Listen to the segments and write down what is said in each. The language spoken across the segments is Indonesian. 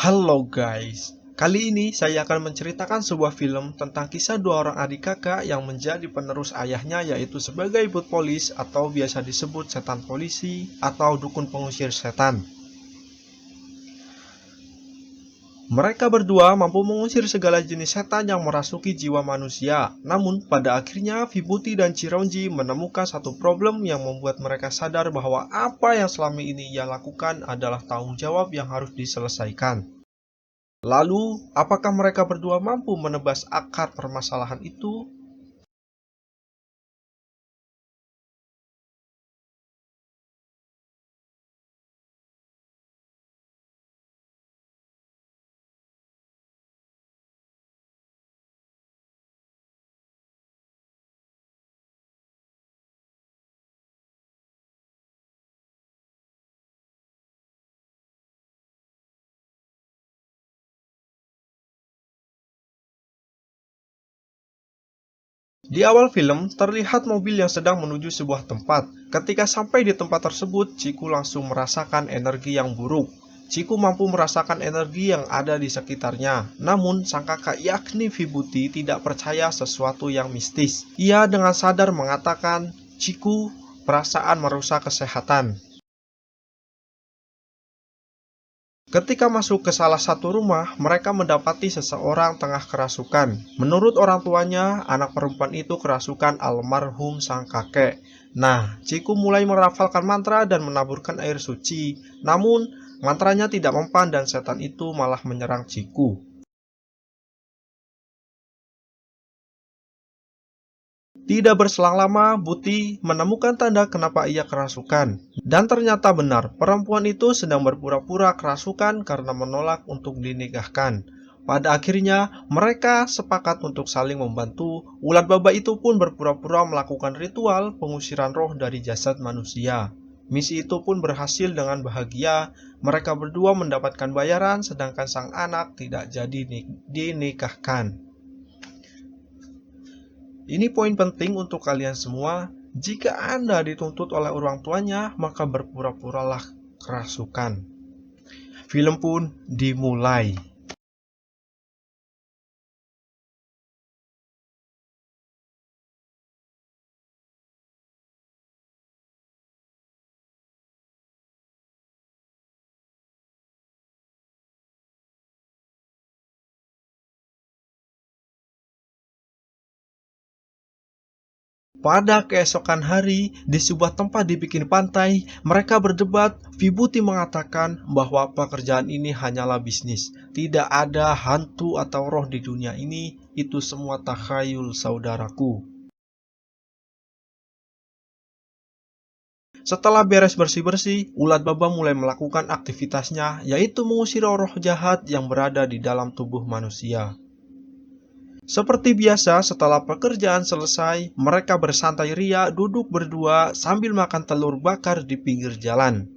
Halo guys, kali ini saya akan menceritakan sebuah film tentang kisah dua orang adik kakak yang menjadi penerus ayahnya, yaitu sebagai Bot Polis atau biasa disebut setan polisi atau dukun pengusir setan. Mereka berdua mampu mengusir segala jenis setan yang merasuki jiwa manusia. Namun pada akhirnya Vibhuti dan Chironji menemukan satu problem yang membuat mereka sadar bahwa apa yang selama ini ia lakukan adalah tanggung jawab yang harus diselesaikan. Lalu, apakah mereka berdua mampu menebas akar permasalahan itu? Di awal film, terlihat mobil yang sedang menuju sebuah tempat. Ketika sampai di tempat tersebut, Ciku langsung merasakan energi yang buruk. Ciku mampu merasakan energi yang ada di sekitarnya. Namun, sang kakak yakni Vibhuti tidak percaya sesuatu yang mistis. Ia dengan sadar mengatakan, "Ciku, perasaan merusak kesehatan." Ketika masuk ke salah satu rumah, mereka mendapati seseorang tengah kerasukan. Menurut orang tuanya, anak perempuan itu kerasukan almarhum sang kakek. Nah, Ciku mulai merafalkan mantra dan menaburkan air suci. Namun, mantranya tidak mempan dan setan itu malah menyerang Ciku. Tidak berselang lama, Buti menemukan tanda kenapa ia kerasukan. Dan ternyata benar, perempuan itu sedang berpura-pura kerasukan karena menolak untuk dinikahkan. Pada akhirnya, mereka sepakat untuk saling membantu. Ulat baba itu pun berpura-pura melakukan ritual pengusiran roh dari jasad manusia. Misi itu pun berhasil dengan bahagia. Mereka berdua mendapatkan bayaran, sedangkan sang anak tidak jadi dinikahkan. Ini poin penting untuk kalian semua. Jika Anda dituntut oleh orang tuanya, maka berpura-puralah kerasukan. Film pun dimulai. Pada keesokan hari, di sebuah tempat di pinggir pantai, mereka berdebat. Vibhuti mengatakan bahwa pekerjaan ini hanyalah bisnis. Tidak ada hantu atau roh di dunia ini, itu semua takhayul saudaraku. Setelah beres bersih-bersih, ulat baba mulai melakukan aktivitasnya, yaitu mengusir roh jahat yang berada di dalam tubuh manusia. Seperti biasa, setelah pekerjaan selesai, mereka bersantai ria duduk berdua sambil makan telur bakar di pinggir jalan.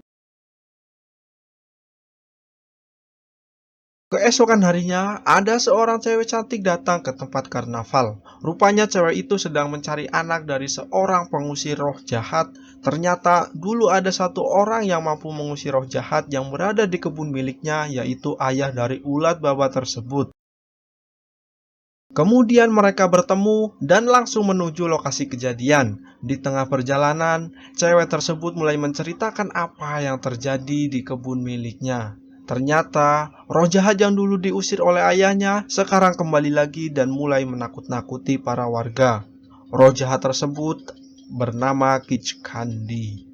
Keesokan harinya, ada seorang cewek cantik datang ke tempat karnaval. Rupanya cewek itu sedang mencari anak dari seorang pengusir roh jahat. Ternyata dulu ada satu orang yang mampu mengusir roh jahat yang berada di kebun miliknya, yaitu ayah dari ulat baba tersebut. Kemudian mereka bertemu dan langsung menuju lokasi kejadian. Di tengah perjalanan, cewek tersebut mulai menceritakan apa yang terjadi di kebun miliknya. Ternyata, roh jahat yang dulu diusir oleh ayahnya sekarang kembali lagi dan mulai menakut-nakuti para warga. Roh jahat tersebut bernama Kichkandi.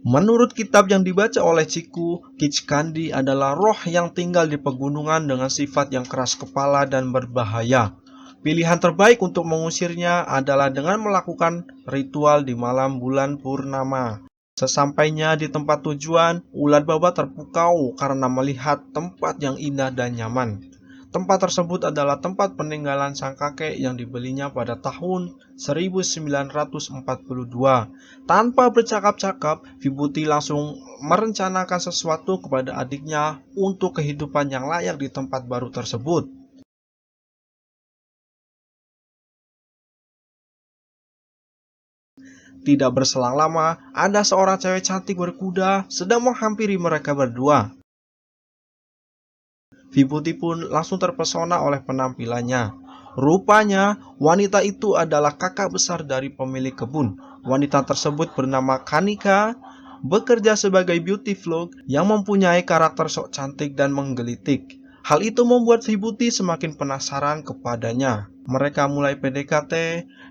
Menurut kitab yang dibaca oleh Ciku, Kichkandi adalah roh yang tinggal di pegunungan dengan sifat yang keras kepala dan berbahaya. Pilihan terbaik untuk mengusirnya adalah dengan melakukan ritual di malam bulan purnama. Sesampainya di tempat tujuan, ulat baba terpukau karena melihat tempat yang indah dan nyaman. Tempat tersebut adalah tempat peninggalan sang kakek yang dibelinya pada tahun 1942. Tanpa bercakap-cakap, Vibhuti langsung merencanakan sesuatu kepada adiknya untuk kehidupan yang layak di tempat baru tersebut. Tidak berselang lama, ada seorang cewek cantik berkuda sedang menghampiri mereka berdua. Vibhuti pun langsung terpesona oleh penampilannya. Rupanya wanita itu adalah kakak besar dari pemilik kebun. Wanita tersebut bernama Kanika, bekerja sebagai beauty vlog yang mempunyai karakter sok cantik dan menggelitik. Hal itu membuat Vibhuti semakin penasaran kepadanya. Mereka mulai PDKT,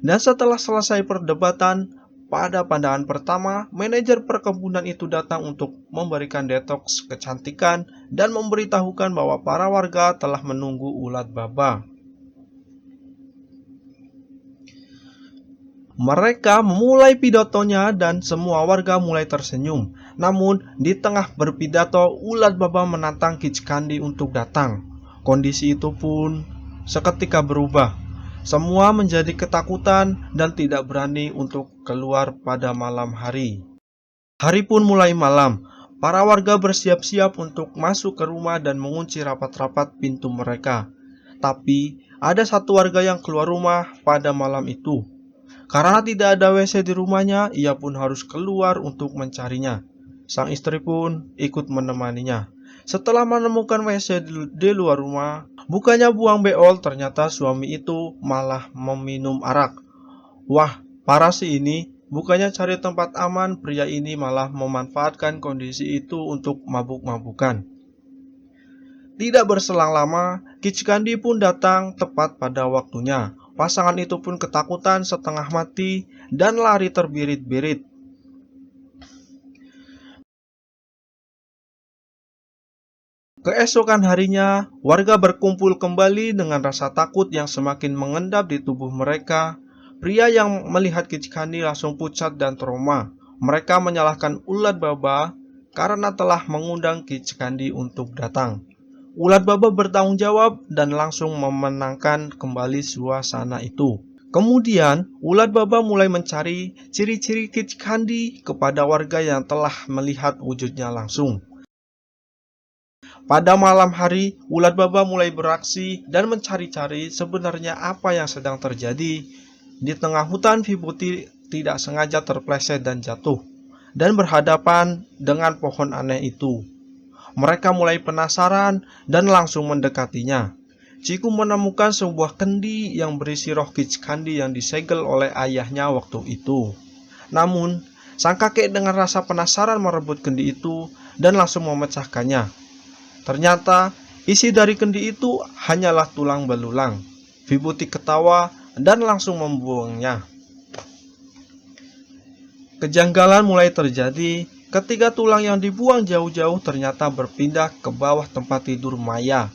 dan setelah selesai perdebatan, pada pandangan pertama, manajer perkebunan itu datang untuk memberikan detoks kecantikan dan memberitahukan bahwa para warga telah menunggu ulat baba. Mereka memulai pidatonya dan semua warga mulai tersenyum. Namun, di tengah berpidato, ulat baba menantang Kichkandi untuk datang. Kondisi itu pun seketika berubah. Semua menjadi ketakutan dan tidak berani untuk keluar pada malam hari. Hari pun mulai malam. Para warga bersiap-siap untuk masuk ke rumah dan mengunci rapat-rapat pintu mereka. Tapi, ada satu warga yang keluar rumah pada malam itu. Karena tidak ada WC di rumahnya, ia pun harus keluar untuk mencarinya. Sang istri pun ikut menemaninya. Setelah menemukan WC di luar rumah, bukannya buang beol, ternyata suami itu malah meminum arak. Wah, parah sih ini. Bukannya cari tempat aman, pria ini malah memanfaatkan kondisi itu untuk mabuk-mabukan. Tidak berselang lama, Kichkandi pun datang tepat pada waktunya. Pasangan itu pun ketakutan setengah mati dan lari terbirit-birit. Keesokan harinya, warga berkumpul kembali dengan rasa takut yang semakin mengendap di tubuh mereka. Pria yang melihat Kichkandi langsung pucat dan trauma. Mereka menyalahkan ulat baba karena telah mengundang Kichkandi untuk datang. Ulat baba bertanggung jawab dan langsung memenangkan kembali suasana itu. Kemudian, ulat baba mulai mencari ciri-ciri Kichkandi kepada warga yang telah melihat wujudnya langsung. Pada malam hari, ulat baba mulai beraksi dan mencari-cari sebenarnya apa yang sedang terjadi. Di tengah hutan, Vibhuti tidak sengaja terpleset dan jatuh, dan berhadapan dengan pohon aneh itu. Mereka mulai penasaran dan langsung mendekatinya. Ciku menemukan sebuah kendi yang berisi roh Kichkandi yang disegel oleh ayahnya waktu itu. Namun, sang kakek dengan rasa penasaran merebut kendi itu dan langsung memecahkannya. Ternyata, isi dari kendi itu hanyalah tulang belulang. Vibhuti ketawa dan langsung membuangnya. Kejanggalan mulai terjadi ketika tulang yang dibuang jauh-jauh ternyata berpindah ke bawah tempat tidur Maya.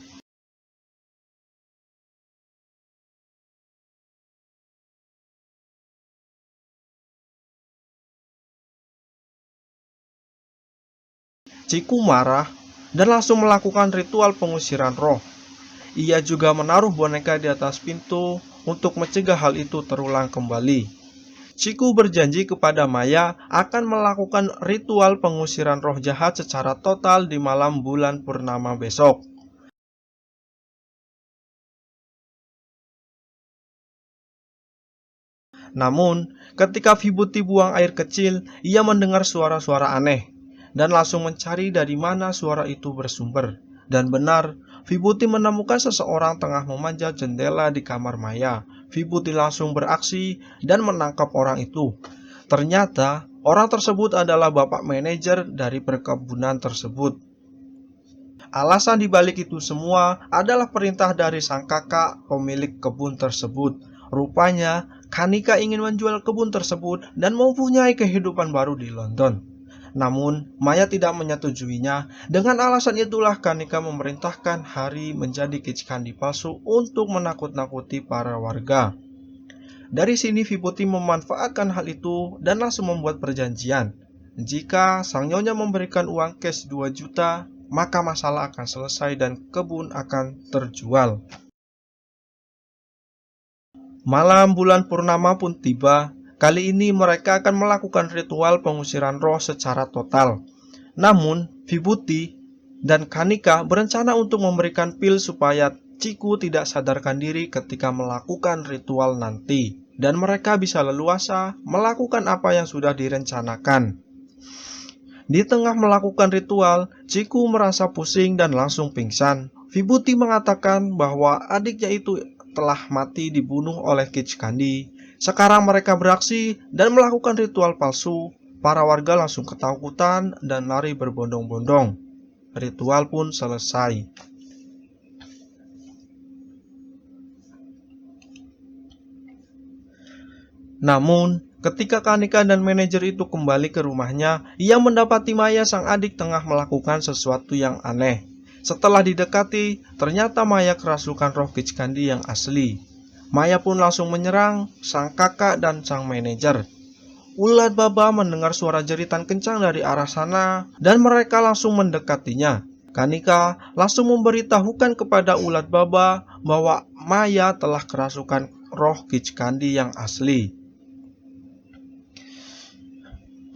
Ciku marah dan langsung melakukan ritual pengusiran roh. Ia juga menaruh boneka di atas pintu untuk mencegah hal itu terulang kembali. Ciku berjanji kepada Maya akan melakukan ritual pengusiran roh jahat secara total di malam bulan purnama besok. Namun, ketika Vibhuti buang air kecil, ia mendengar suara-suara aneh dan langsung mencari dari mana suara itu bersumber. Dan benar, Vibhuti menemukan seseorang tengah memanjat jendela di kamar Maya. Vibhuti langsung beraksi dan menangkap orang itu. Ternyata, orang tersebut adalah bapak manajer dari perkebunan tersebut. Alasan dibalik itu semua adalah perintah dari sang kakak pemilik kebun tersebut. Rupanya, Kanika ingin menjual kebun tersebut dan mempunyai kehidupan baru di London. Namun, Maya tidak menyetujuinya. Dengan alasan itulah Kanika memerintahkan Hari menjadi Kichkandi palsu untuk menakut-nakuti para warga. Dari sini Vibhuti memanfaatkan hal itu dan langsung membuat perjanjian. Jika sang nyonya memberikan uang cash 2 juta, maka masalah akan selesai dan kebun akan terjual. Malam bulan purnama pun tiba. Kali ini mereka akan melakukan ritual pengusiran roh secara total. Namun, Vibhuti dan Kanika berencana untuk memberikan pil supaya Ciku tidak sadarkan diri ketika melakukan ritual nanti, dan mereka bisa leluasa melakukan apa yang sudah direncanakan. Di tengah melakukan ritual, Ciku merasa pusing dan langsung pingsan. Vibhuti mengatakan bahwa adiknya itu telah mati dibunuh oleh Kichkandi. Sekarang mereka beraksi dan melakukan ritual palsu. Para warga langsung ketakutan dan lari berbondong-bondong. Ritual pun selesai. Namun, ketika Kanika dan manajer itu kembali ke rumahnya, ia mendapati Maya sang adik tengah melakukan sesuatu yang aneh. Setelah didekati, ternyata Maya kerasukan roh Kichkandi yang asli. Maya pun langsung menyerang sang kakak dan sang manajer. Ulat Baba mendengar suara jeritan kencang dari arah sana dan mereka langsung mendekatinya. Kanika langsung memberitahukan kepada Ulat Baba bahwa Maya telah kerasukan roh Kichkandi yang asli.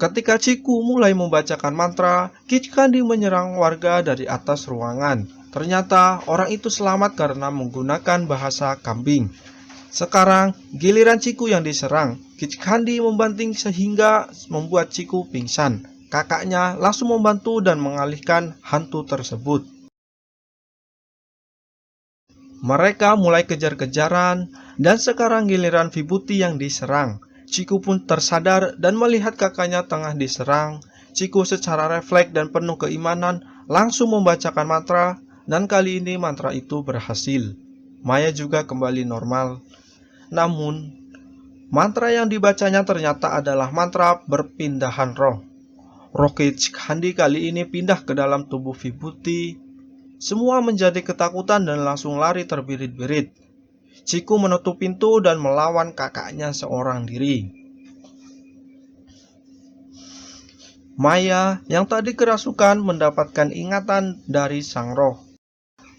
Ketika Ciku mulai membacakan mantra, Kichkandi menyerang warga dari atas ruangan. Ternyata orang itu selamat karena menggunakan bahasa kambing. Sekarang giliran Ciku yang diserang. Kichkandi membanting sehingga membuat Ciku pingsan. Kakaknya langsung membantu dan mengalihkan hantu tersebut. Mereka mulai kejar-kejaran dan sekarang giliran Vibhuti yang diserang. Ciku pun tersadar dan melihat kakaknya tengah diserang. Ciku secara refleks dan penuh keimanan langsung membacakan mantra dan kali ini mantra itu berhasil. Maya juga kembali normal. Namun, mantra yang dibacanya ternyata adalah mantra berpindahan roh. Roh Kichkandi kali ini pindah ke dalam tubuh Vibhuti. Semua menjadi ketakutan dan langsung lari terbirit-birit. Ciku menutup pintu dan melawan kakaknya seorang diri. Maya yang tadi kerasukan mendapatkan ingatan dari sang roh.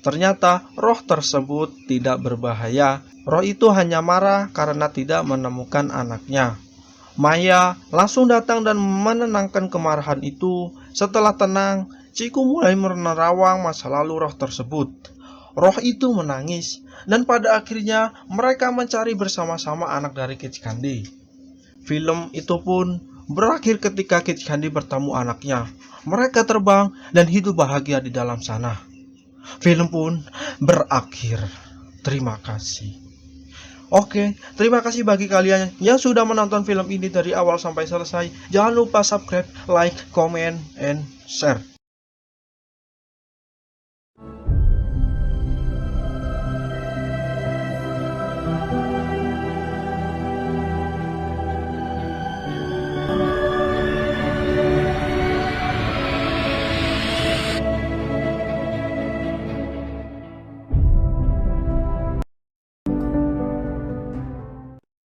Ternyata roh tersebut tidak berbahaya. Roh itu hanya marah karena tidak menemukan anaknya. Maya langsung datang dan menenangkan kemarahan itu. Setelah tenang, Ciku mulai menerawang masa lalu roh tersebut. Roh itu menangis, dan pada akhirnya mereka mencari bersama-sama anak dari Kichkandi. Film itu pun berakhir ketika Kichkandi bertemu anaknya. Mereka terbang dan hidup bahagia di dalam sana. Film pun berakhir. Terima kasih. Oke, terima kasih bagi kalian yang sudah menonton film ini dari awal sampai selesai. Jangan lupa subscribe, like, comment, and share.